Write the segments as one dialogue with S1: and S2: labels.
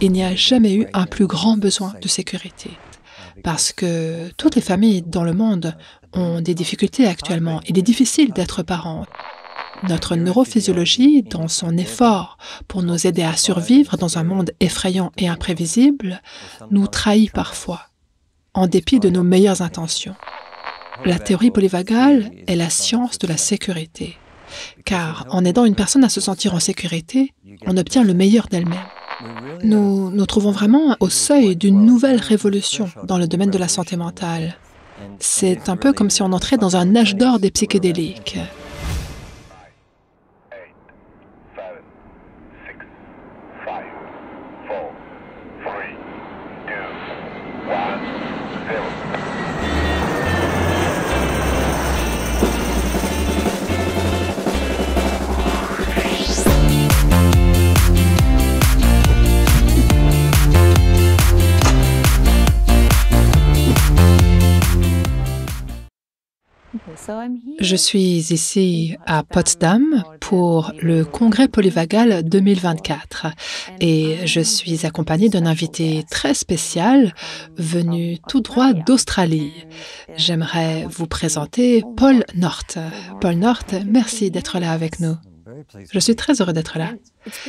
S1: il n'y a jamais eu un plus grand besoin de sécurité. Parce que toutes les familles dans le monde ont des difficultés actuellement. Il est difficile d'être parent. Notre neurophysiologie, dans son effort pour nous aider à survivre dans un monde effrayant et imprévisible, nous trahit parfois, en dépit de nos meilleures intentions. La théorie polyvagale est la science de la sécurité, car en aidant une personne à se sentir en sécurité, on obtient le meilleur d'elle-même. Nous nous trouvons vraiment au seuil d'une nouvelle révolution dans le domaine de la santé mentale. C'est un peu comme si on entrait dans un âge d'or des psychédéliques. Je suis ici à Potsdam pour le Congrès polyvagal 2024 et je suis accompagnée d'un invité très spécial venu tout droit d'Australie. J'aimerais vous présenter Paul North. Paul North, merci d'être là avec nous. Je suis très heureux d'être là.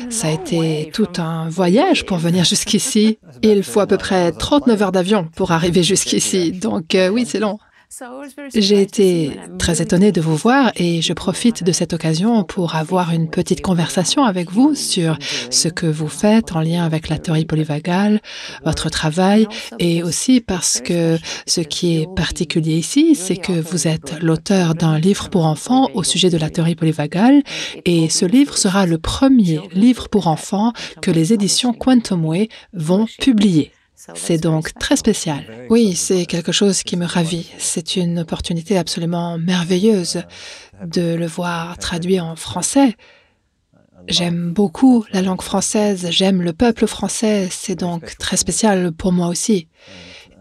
S1: Ça a été tout un voyage pour venir jusqu'ici. Il faut à peu près 39 heures d'avion pour arriver jusqu'ici, donc oui, c'est long. J'ai été très étonnée de vous voir et je profite de cette occasion pour avoir une petite conversation avec vous sur ce que vous faites en lien avec la théorie polyvagale, votre travail et aussi parce que ce qui est particulier ici, c'est que vous êtes l'auteur d'un livre pour enfants au sujet de la théorie polyvagale et ce livre sera le premier livre pour enfants que les éditions Quantum Way vont publier. C'est donc très spécial. Oui, c'est quelque chose qui me ravit. C'est une opportunité absolument merveilleuse de le voir traduit en français. J'aime beaucoup la langue française, j'aime le peuple français, c'est donc très spécial pour moi aussi.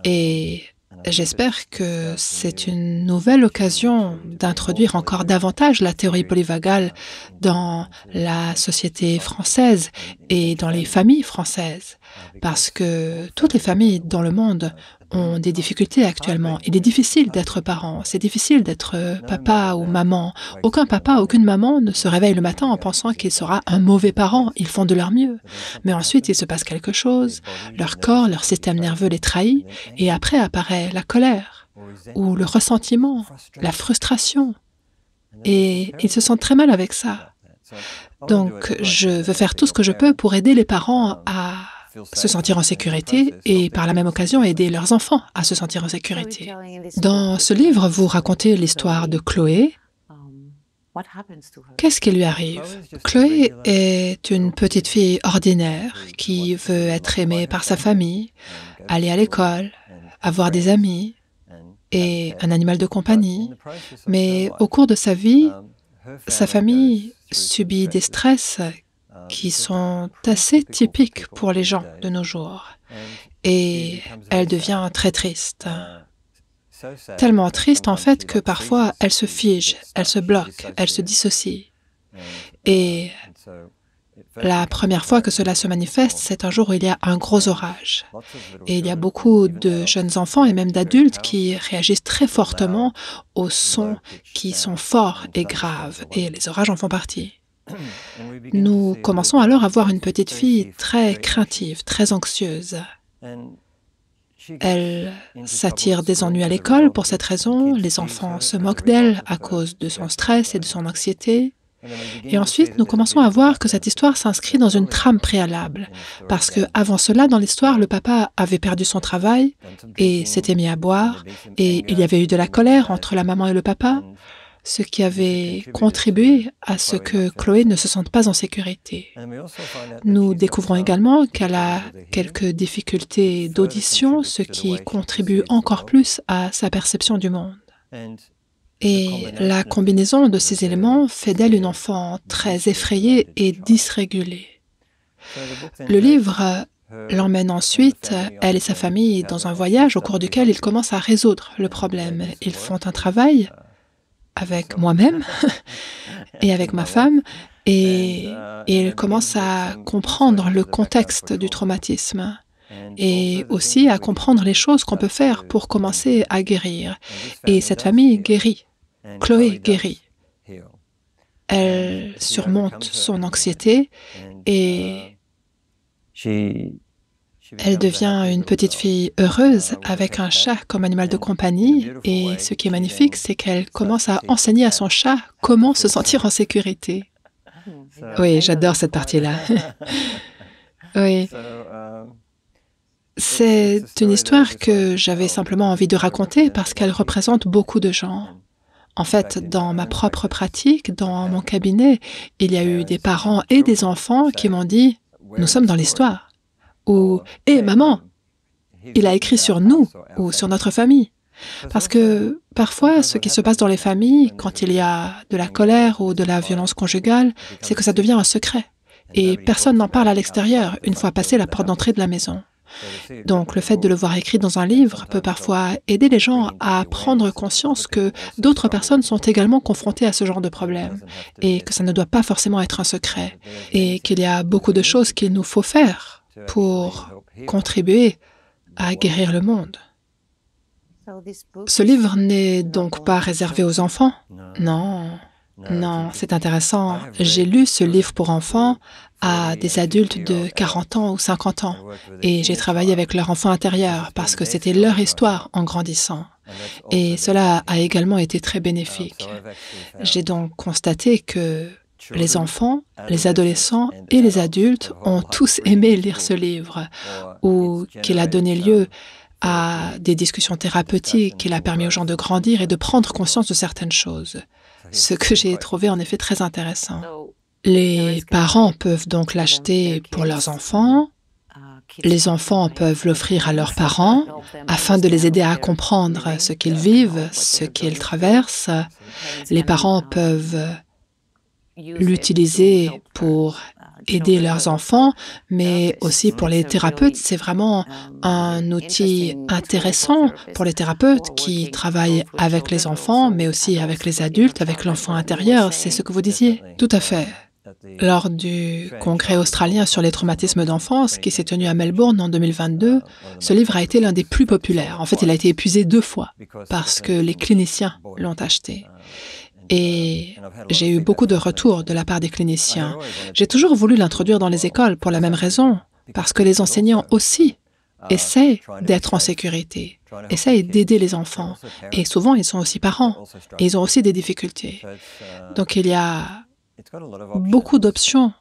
S1: Et j'espère que c'est une nouvelle occasion d'introduire encore davantage la théorie polyvagale dans la société française et dans les familles françaises. Parce que toutes les familles dans le monde ont des difficultés actuellement. Il est difficile d'être parent, c'est difficile d'être papa ou maman. Aucun papa, aucune maman ne se réveille le matin en pensant qu'il sera un mauvais parent. Ils font de leur mieux. Mais ensuite, il se passe quelque chose. Leur corps, leur système nerveux les trahit. Et après apparaît la colère ou le ressentiment, la frustration. Et ils se sentent très mal avec ça. Donc, je veux faire tout ce que je peux pour aider les parents à se sentir en sécurité et par la même occasion aider leurs enfants à se sentir en sécurité. Dans ce livre, vous racontez l'histoire de Chloé. Qu'est-ce qui lui arrive? Chloé est une petite fille ordinaire qui veut être aimée par sa famille, aller à l'école, avoir des amis et un animal de compagnie. Mais au cours de sa vie, sa famille subit des stress qui sont assez typiques pour les gens de nos jours. Et elle devient très triste. Tellement triste en fait que parfois elle se fige, elle se bloque, elle se dissocie. Et la première fois que cela se manifeste, c'est un jour où il y a un gros orage. Et il y a beaucoup de jeunes enfants et même d'adultes qui réagissent très fortement aux sons qui sont forts et graves. Et les orages en font partie. Nous commençons alors à voir une petite fille très craintive, très anxieuse. Elle s'attire des ennuis à l'école pour cette raison. Les enfants se moquent d'elle à cause de son stress et de son anxiété. Et ensuite, nous commençons à voir que cette histoire s'inscrit dans une trame préalable. Parce qu'avant cela, dans l'histoire, le papa avait perdu son travail et s'était mis à boire. Et il y avait eu de la colère entre la maman et le papa, ce qui avait contribué à ce que Chloé ne se sente pas en sécurité. Nous découvrons également qu'elle a quelques difficultés d'audition, ce qui contribue encore plus à sa perception du monde. Et la combinaison de ces éléments fait d'elle une enfant très effrayée et dysrégulée. Le livre l'emmène ensuite, elle et sa famille, dans un voyage au cours duquel ils commencent à résoudre le problème. Ils font un travail avec moi-même et avec ma femme, et il commence à comprendre le contexte du traumatisme et aussi à comprendre les choses qu'on peut faire pour commencer à guérir. Et cette famille guérit. Chloé guérit. Elle surmonte son anxiété et elle devient une petite fille heureuse avec un chat comme animal de compagnie. Et ce qui est magnifique, c'est qu'elle commence à enseigner à son chat comment se sentir en sécurité. Oui, j'adore cette partie-là. Oui. C'est une histoire que j'avais simplement envie de raconter parce qu'elle représente beaucoup de gens. En fait, dans ma propre pratique, dans mon cabinet, il y a eu des parents et des enfants qui m'ont dit « Nous sommes dans l'histoire » ou « Hé, maman, il a écrit sur nous ou sur notre famille ». Parce que parfois, ce qui se passe dans les familles, quand il y a de la colère ou de la violence conjugale, c'est que ça devient un secret. Et personne n'en parle à l'extérieur une fois passé la porte d'entrée de la maison. Donc, le fait de le voir écrit dans un livre peut parfois aider les gens à prendre conscience que d'autres personnes sont également confrontées à ce genre de problème et que ça ne doit pas forcément être un secret et qu'il y a beaucoup de choses qu'il nous faut faire pour contribuer à guérir le monde. Ce livre n'est donc pas réservé aux enfants? Non. Non, c'est intéressant. J'ai lu ce livre pour enfants à des adultes de 40 ans ou 50 ans et j'ai travaillé avec leur enfant intérieur parce que c'était leur histoire en grandissant. Et cela a également été très bénéfique. J'ai donc constaté que les enfants, les adolescents et les adultes ont tous aimé lire ce livre ou qu'il a donné lieu à des discussions thérapeutiques, qu'il a permis aux gens de grandir et de prendre conscience de certaines choses. Ce que j'ai trouvé en effet très intéressant. Les parents peuvent donc l'acheter pour leurs enfants, les enfants peuvent l'offrir à leurs parents afin de les aider à comprendre ce qu'ils vivent, ce qu'ils traversent. Les parents peuvent l'utiliser pour aider leurs enfants, mais aussi pour les thérapeutes, c'est vraiment un outil intéressant pour les thérapeutes qui travaillent avec les enfants, mais aussi avec les adultes, avec l'enfant intérieur. C'est ce que vous disiez? Tout à fait. Lors du congrès australien sur les traumatismes d'enfance qui s'est tenu à Melbourne en 2022, ce livre a été l'un des plus populaires. En fait, il a été épuisé 2 fois parce que les cliniciens l'ont acheté. Et j'ai eu beaucoup de retours de la part des cliniciens. J'ai toujours voulu l'introduire dans les écoles pour la même raison, parce que les enseignants aussi essaient d'être en sécurité, essayent d'aider les enfants. Et souvent, ils sont aussi parents, et ils ont aussi des difficultés. Donc, il y a beaucoup d'options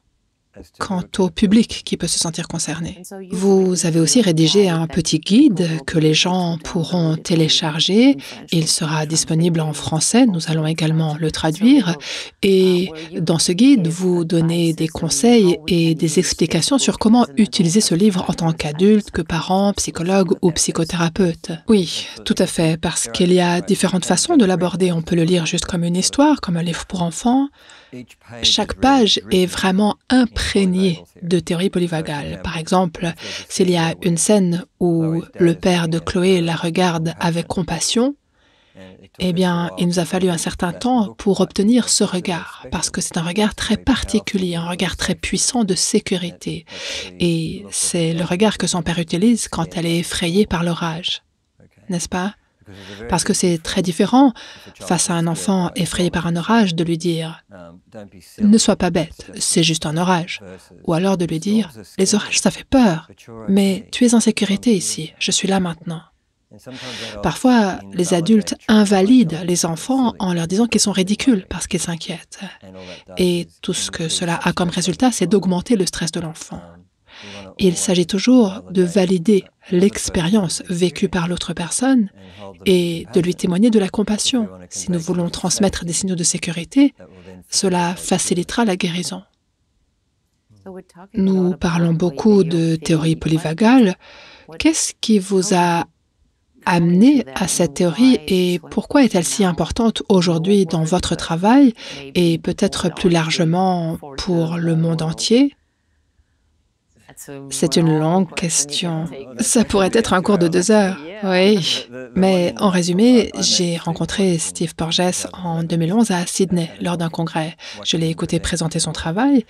S1: quant au public qui peut se sentir concerné. Vous avez aussi rédigé un petit guide que les gens pourront télécharger. Il sera disponible en français, nous allons également le traduire. Et dans ce guide, vous donnez des conseils et des explications sur comment utiliser ce livre en tant qu'adulte, que parent, psychologue ou psychothérapeute. Oui, tout à fait, parce qu'il y a différentes façons de l'aborder. On peut le lire juste comme une histoire, comme un livre pour enfants. Chaque page est vraiment imprégnée de théories polyvagales. Par exemple, s'il y a une scène où le père de Chloé la regarde avec compassion, eh bien, il nous a fallu un certain temps pour obtenir ce regard, parce que c'est un regard très particulier, un regard très puissant de sécurité. Et c'est le regard que son père utilise quand elle est effrayée par l'orage, n'est-ce pas? Parce que c'est très différent, face à un enfant effrayé par un orage, de lui dire « Ne sois pas bête, c'est juste un orage ». Ou alors de lui dire « Les orages, ça fait peur, mais tu es en sécurité ici, je suis là maintenant ». Parfois, les adultes invalident les enfants en leur disant qu'ils sont ridicules parce qu'ils s'inquiètent. Et tout ce que cela a comme résultat, c'est d'augmenter le stress de l'enfant. Il s'agit toujours de valider l'expérience vécue par l'autre personne et de lui témoigner de la compassion. Si nous voulons transmettre des signaux de sécurité, cela facilitera la guérison. Nous parlons beaucoup de théorie polyvagale. Qu'est-ce qui vous a amené à cette théorie et pourquoi est-elle si importante aujourd'hui dans votre travail et peut-être plus largement pour le monde entier? C'est une longue question. Ça pourrait être un cours de 2 heures, oui. Mais en résumé, j'ai rencontré Steve Porges en 2011 à Sydney lors d'un congrès. Je l'ai écouté présenter son travail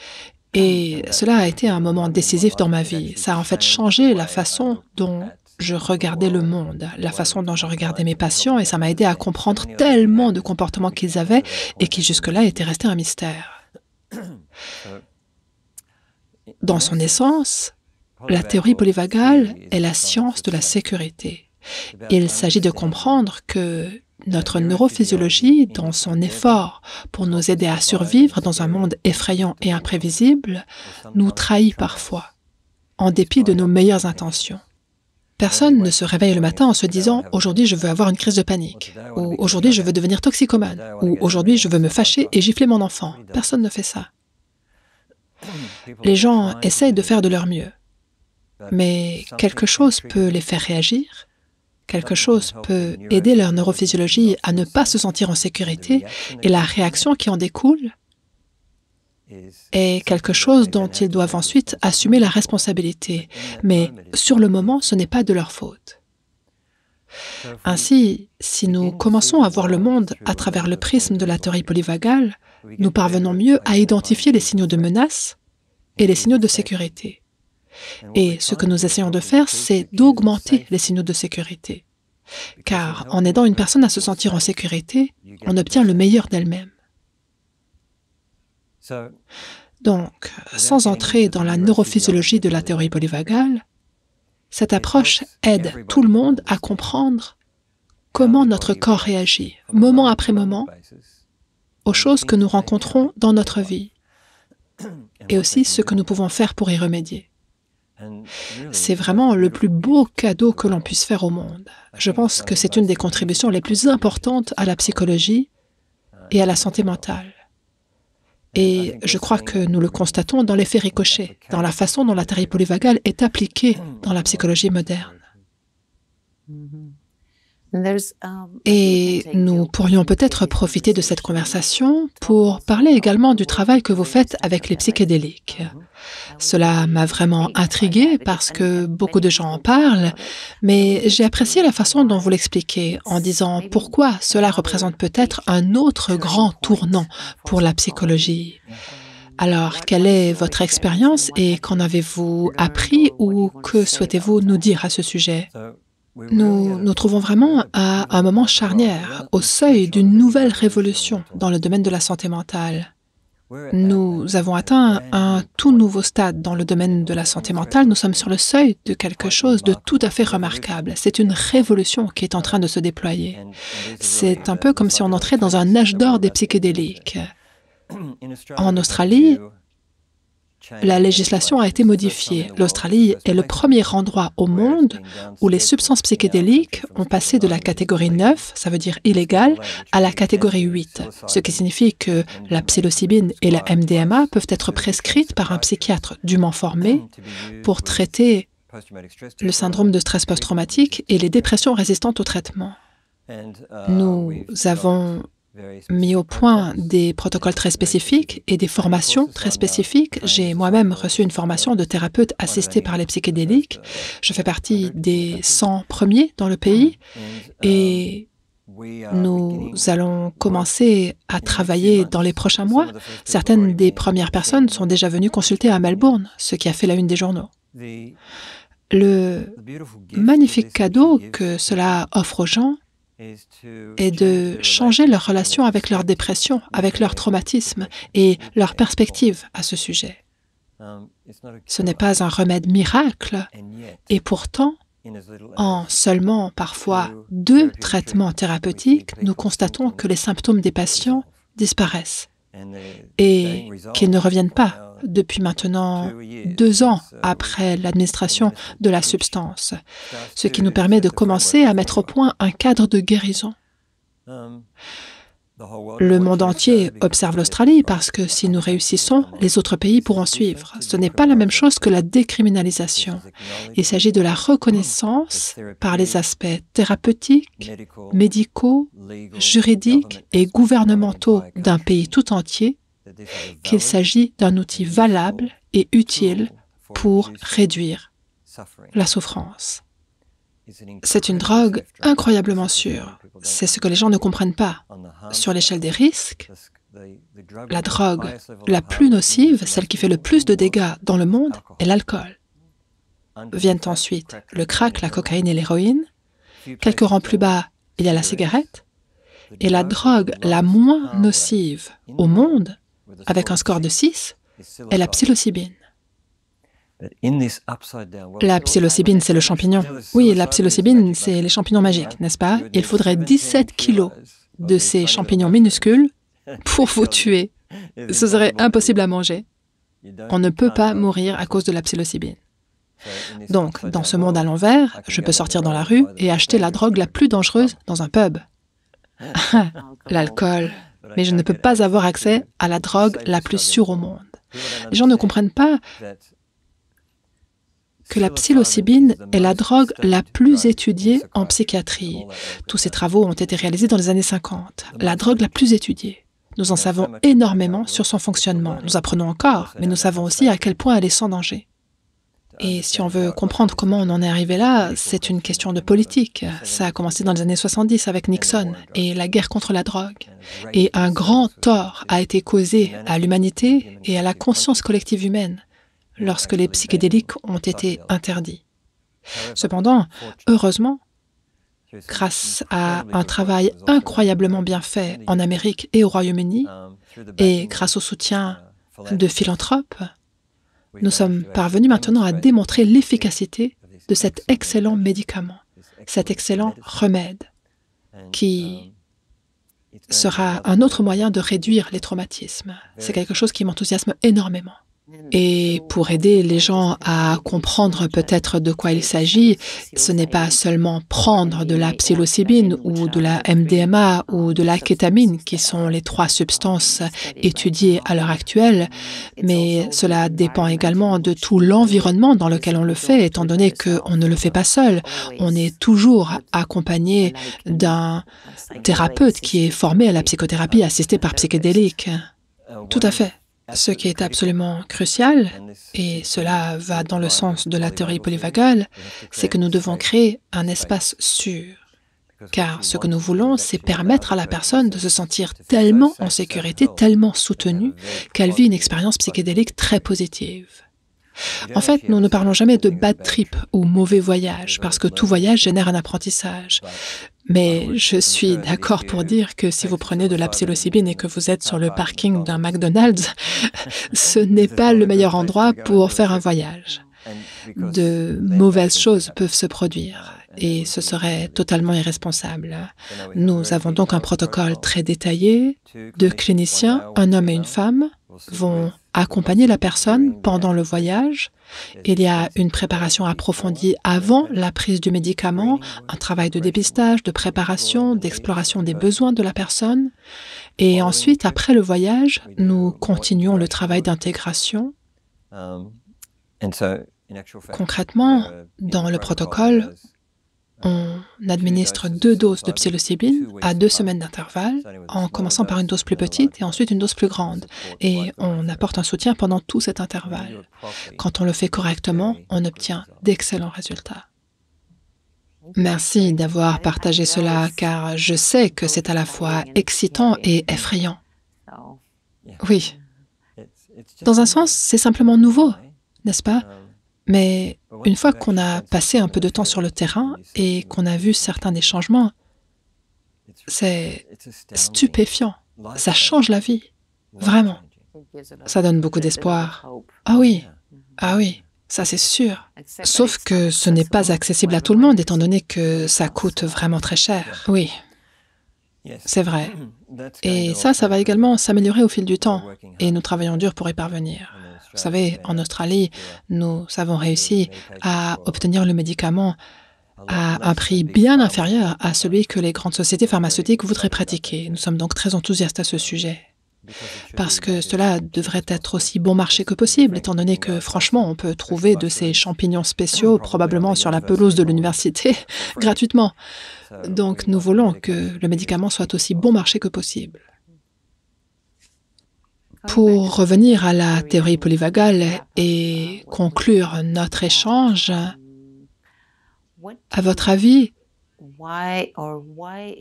S1: et cela a été un moment décisif dans ma vie. Ça a en fait changé la façon dont je regardais le monde, la façon dont je regardais mes patients et ça m'a aidé à comprendre tellement de comportements qu'ils avaient et qui jusque-là étaient restés un mystère. Dans son essence, la théorie polyvagale est la science de la sécurité. Il s'agit de comprendre que notre neurophysiologie, dans son effort pour nous aider à survivre dans un monde effrayant et imprévisible, nous trahit parfois, en dépit de nos meilleures intentions. Personne ne se réveille le matin en se disant « Aujourd'hui, je veux avoir une crise de panique » ou « Aujourd'hui, je veux devenir toxicomane » ou « Aujourd'hui, je veux me fâcher et gifler mon enfant ». Personne ne fait ça. Les gens essayent de faire de leur mieux, mais quelque chose peut les faire réagir, quelque chose peut aider leur neurophysiologie à ne pas se sentir en sécurité et la réaction qui en découle est quelque chose dont ils doivent ensuite assumer la responsabilité. Mais sur le moment, ce n'est pas de leur faute. Ainsi, si nous commençons à voir le monde à travers le prisme de la théorie polyvagale, nous parvenons mieux à identifier les signaux de menace et les signaux de sécurité. Et ce que nous essayons de faire, c'est d'augmenter les signaux de sécurité. Car en aidant une personne à se sentir en sécurité, on obtient le meilleur d'elle-même. Donc, sans entrer dans la neurophysiologie de la théorie polyvagale, cette approche aide tout le monde à comprendre comment notre corps réagit, moment après moment, aux choses que nous rencontrons dans notre vie, et aussi ce que nous pouvons faire pour y remédier. C'est vraiment le plus beau cadeau que l'on puisse faire au monde. Je pense que c'est une des contributions les plus importantes à la psychologie et à la santé mentale. Et je crois que nous le constatons dans l'effet ricochet, dans la façon dont la théorie polyvagale est appliquée dans la psychologie moderne. Et nous pourrions peut-être profiter de cette conversation pour parler également du travail que vous faites avec les psychédéliques. Cela m'a vraiment intriguée parce que beaucoup de gens en parlent, mais j'ai apprécié la façon dont vous l'expliquez en disant pourquoi cela représente peut-être un autre grand tournant pour la psychologie. Alors, quelle est votre expérience et qu'en avez-vous appris ou que souhaitez-vous nous dire à ce sujet? Nous nous trouvons vraiment à un moment charnière, au seuil d'une nouvelle révolution dans le domaine de la santé mentale. Nous avons atteint un tout nouveau stade dans le domaine de la santé mentale. Nous sommes sur le seuil de quelque chose de tout à fait remarquable. C'est une révolution qui est en train de se déployer. C'est un peu comme si on entrait dans un âge d'or des psychédéliques. En Australie, la législation a été modifiée. L'Australie est le premier endroit au monde où les substances psychédéliques ont passé de la catégorie 9, ça veut dire illégale, à la catégorie 8, ce qui signifie que la psilocybine et la MDMA peuvent être prescrites par un psychiatre dûment formé pour traiter le syndrome de stress post-traumatique et les dépressions résistantes au traitement. Nous avons mis au point des protocoles très spécifiques et des formations très spécifiques. J'ai moi-même reçu une formation de thérapeute assistée par les psychédéliques. Je fais partie des 100 premiers dans le pays et nous allons commencer à travailler dans les prochains mois. Certaines des premières personnes sont déjà venues consulter à Melbourne, ce qui a fait la une des journaux. Le magnifique cadeau que cela offre aux gens est de changer leur relation avec leur dépression, avec leur traumatisme et leur perspective à ce sujet. Ce n'est pas un remède miracle, et pourtant, en seulement parfois 2 traitements thérapeutiques, nous constatons que les symptômes des patients disparaissent et qu'ils ne reviennent pas depuis maintenant 2 ans après l'administration de la substance, ce qui nous permet de commencer à mettre au point un cadre de guérison. Le monde entier observe l'Australie parce que si nous réussissons, les autres pays pourront suivre. Ce n'est pas la même chose que la décriminalisation. Il s'agit de la reconnaissance par les aspects thérapeutiques, médicaux, juridiques et gouvernementaux d'un pays tout entier qu'il s'agit d'un outil valable et utile pour réduire la souffrance. C'est une drogue incroyablement sûre. C'est ce que les gens ne comprennent pas. Sur l'échelle des risques, la drogue la plus nocive, celle qui fait le plus de dégâts dans le monde, est l'alcool. Viennent ensuite le crack, la cocaïne et l'héroïne. Quelques rangs plus bas, il y a la cigarette. Et la drogue la moins nocive au monde, avec un score de 6, est la psilocybine. La psilocybine, c'est le champignon. Oui, la psilocybine, c'est les champignons magiques, n'est-ce pas? Il faudrait 17 kilos de ces champignons minuscules pour vous tuer. Ce serait impossible à manger. On ne peut pas mourir à cause de la psilocybine. Donc, dans ce monde à l'envers, je peux sortir dans la rue et acheter la drogue la plus dangereuse dans un pub. L'alcool. Mais je ne peux pas avoir accès à la drogue la plus sûre au monde. Les gens ne comprennent pas que la psilocybine est la drogue la plus étudiée en psychiatrie. Tous ces travaux ont été réalisés dans les années 50. La drogue la plus étudiée. Nous en savons énormément sur son fonctionnement. Nous apprenons encore, mais nous savons aussi à quel point elle est sans danger. Et si on veut comprendre comment on en est arrivé là, c'est une question de politique. Ça a commencé dans les années 70 avec Nixon et la guerre contre la drogue. Et un grand tort a été causé à l'humanité et à la conscience collective humaine lorsque les psychédéliques ont été interdits. Cependant, heureusement, grâce à un travail incroyablement bien fait en Amérique et au Royaume-Uni, et grâce au soutien de philanthropes, nous sommes parvenus maintenant à démontrer l'efficacité de cet excellent médicament, cet excellent remède, qui sera un autre moyen de réduire les traumatismes. C'est quelque chose qui m'enthousiasme énormément. Et pour aider les gens à comprendre peut-être de quoi il s'agit, ce n'est pas seulement prendre de la psilocybine ou de la MDMA ou de la kétamine, qui sont les 3 substances étudiées à l'heure actuelle, mais cela dépend également de tout l'environnement dans lequel on le fait, étant donné qu'on ne le fait pas seul. On est toujours accompagné d'un thérapeute qui est formé à la psychothérapie assistée par psychédéliques. Tout à fait. Ce qui est absolument crucial, et cela va dans le sens de la théorie polyvagale, c'est que nous devons créer un espace sûr. Car ce que nous voulons, c'est permettre à la personne de se sentir tellement en sécurité, tellement soutenue, qu'elle vit une expérience psychédélique très positive. En fait, nous ne parlons jamais de bad trip ou mauvais voyage, parce que tout voyage génère un apprentissage. Mais je suis d'accord pour dire que si vous prenez de la psilocybine et que vous êtes sur le parking d'un McDonald's, ce n'est pas le meilleur endroit pour faire un voyage. De mauvaises choses peuvent se produire et ce serait totalement irresponsable. Nous avons donc un protocole très détaillé. 2 cliniciens, un homme et une femme, vont accompagner la personne pendant le voyage. Il y a une préparation approfondie avant la prise du médicament, un travail de dépistage, de préparation, d'exploration des besoins de la personne. Et ensuite, après le voyage, nous continuons le travail d'intégration. Concrètement, dans le protocole, on administre 2 doses de psilocybine à 2 semaines d'intervalle, en commençant par une dose plus petite et ensuite une dose plus grande. Et on apporte un soutien pendant tout cet intervalle. Quand on le fait correctement, on obtient d'excellents résultats. Merci d'avoir partagé cela, car je sais que c'est à la fois excitant et effrayant. Oui. Dans un sens, c'est simplement nouveau, n'est-ce pas? Mais une fois qu'on a passé un peu de temps sur le terrain et qu'on a vu certains des changements, c'est stupéfiant. Ça change la vie, vraiment. Ça donne beaucoup d'espoir. Ah oui, ça c'est sûr. Sauf que ce n'est pas accessible à tout le monde, étant donné que ça coûte vraiment très cher. Oui, c'est vrai. Et ça va également s'améliorer au fil du temps. Et nous travaillons dur pour y parvenir. Vous savez, en Australie, nous avons réussi à obtenir le médicament à un prix bien inférieur à celui que les grandes sociétés pharmaceutiques voudraient pratiquer. Nous sommes donc très enthousiastes à ce sujet. Parce que cela devrait être aussi bon marché que possible, étant donné que, franchement, on peut trouver de ces champignons spéciaux, probablement sur la pelouse de l'université, gratuitement. Donc, nous voulons que le médicament soit aussi bon marché que possible. Pour revenir à la théorie polyvagale et conclure notre échange, à votre avis,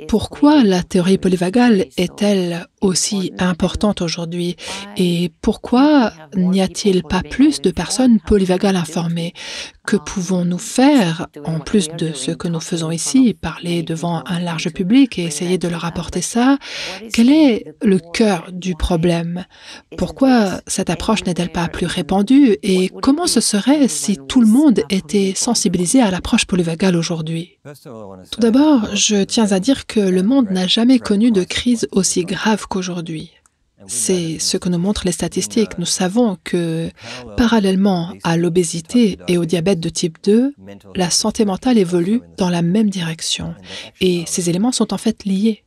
S1: pourquoi la théorie polyvagale est-elle aussi importante aujourd'hui et pourquoi n'y a-t-il pas plus de personnes polyvagales informées? Que pouvons-nous faire, en plus de ce que nous faisons ici, parler devant un large public et essayer de leur apporter ça? Quel est le cœur du problème? Pourquoi cette approche n'est-elle pas plus répandue et comment ce serait si tout le monde était sensibilisé à l'approche polyvagale aujourd'hui? Tout d'abord, je tiens à dire que le monde n'a jamais connu de crise aussi grave qu'aujourd'hui. C'est ce que nous montrent les statistiques. Nous savons que, parallèlement à l'obésité et au diabète de type 2, la santé mentale évolue dans la même direction. Et ces éléments sont en fait liés.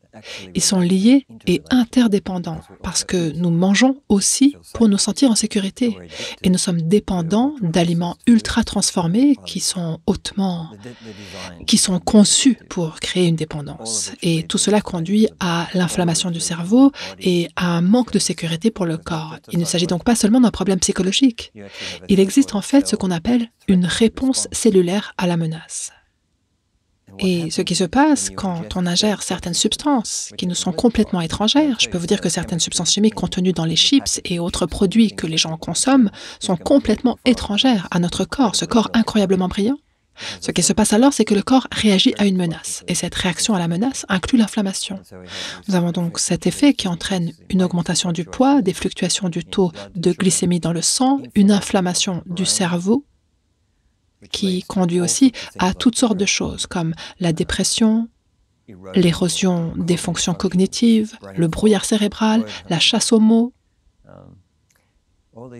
S1: Ils sont liés et interdépendants parce que nous mangeons aussi pour nous sentir en sécurité. Et nous sommes dépendants d'aliments ultra transformés qui sont conçus pour créer une dépendance. Et tout cela conduit à l'inflammation du cerveau et à un manque de sécurité pour le corps. Il ne s'agit donc pas seulement d'un problème psychologique. Il existe en fait ce qu'on appelle une réponse cellulaire à la menace. Et ce qui se passe quand on ingère certaines substances qui nous sont complètement étrangères, je peux vous dire que certaines substances chimiques contenues dans les chips et autres produits que les gens consomment sont complètement étrangères à notre corps, ce corps incroyablement brillant. Ce qui se passe alors, c'est que le corps réagit à une menace, et cette réaction à la menace inclut l'inflammation. Nous avons donc cet effet qui entraîne une augmentation du poids, des fluctuations du taux de glycémie dans le sang, une inflammation du cerveau, qui conduit aussi à toutes sortes de choses comme la dépression, l'érosion des fonctions cognitives, le brouillard cérébral, la chasse aux mots.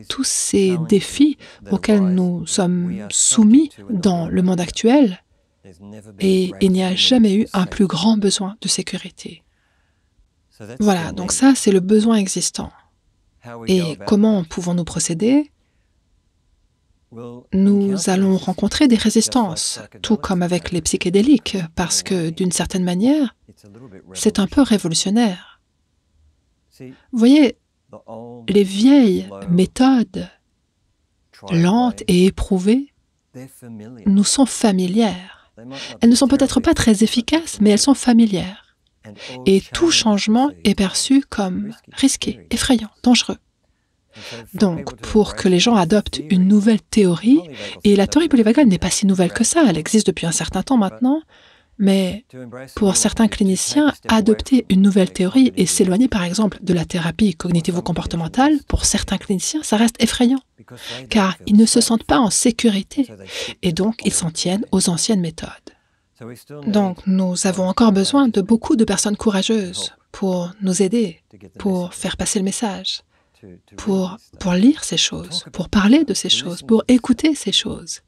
S1: Tous ces défis auxquels nous sommes soumis dans le monde actuel, et il n'y a jamais eu un plus grand besoin de sécurité. Voilà, donc ça, c'est le besoin existant. Et comment pouvons-nous procéder? Nous allons rencontrer des résistances, tout comme avec les psychédéliques, parce que, d'une certaine manière, c'est un peu révolutionnaire. Vous voyez, les vieilles méthodes, lentes et éprouvées, nous sont familières. Elles ne sont peut-être pas très efficaces, mais elles sont familières. Et tout changement est perçu comme risqué, effrayant, dangereux. Donc, pour que les gens adoptent une nouvelle théorie, et la théorie polyvagale n'est pas si nouvelle que ça, elle existe depuis un certain temps maintenant, mais pour certains cliniciens, adopter une nouvelle théorie et s'éloigner par exemple de la thérapie cognitivo-comportementale, pour certains cliniciens, ça reste effrayant, car ils ne se sentent pas en sécurité, et donc ils s'en tiennent aux anciennes méthodes. Donc, nous avons encore besoin de beaucoup de personnes courageuses pour nous aider, pour faire passer le message. Pour lire ces choses, pour parler de ces choses, pour écouter ces choses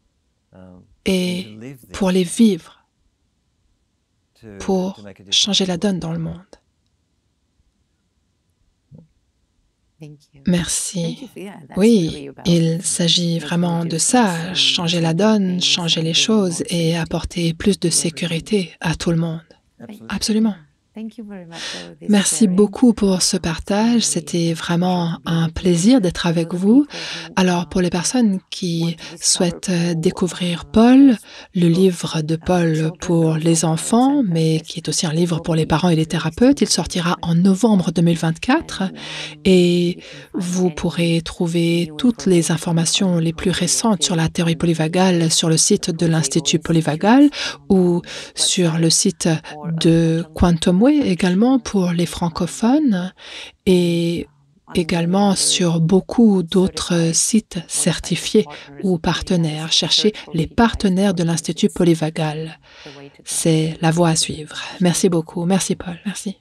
S1: et pour les vivre, pour changer la donne dans le monde. Merci. Oui, il s'agit vraiment de ça, changer la donne, changer les choses et apporter plus de sécurité à tout le monde. Absolument. Merci beaucoup pour ce partage. C'était vraiment un plaisir d'être avec vous. Alors, pour les personnes qui souhaitent découvrir Paul, le livre de Paul pour les enfants, mais qui est aussi un livre pour les parents et les thérapeutes, il sortira en novembre 2024 et vous pourrez trouver toutes les informations les plus récentes sur la théorie polyvagale sur le site de l'Institut Polyvagal ou sur le site de Quantumway également pour les francophones et également sur beaucoup d'autres sites certifiés ou partenaires. Cherchez les partenaires de l'Institut Polyvagal. C'est la voie à suivre. Merci beaucoup. Merci Paul. Merci.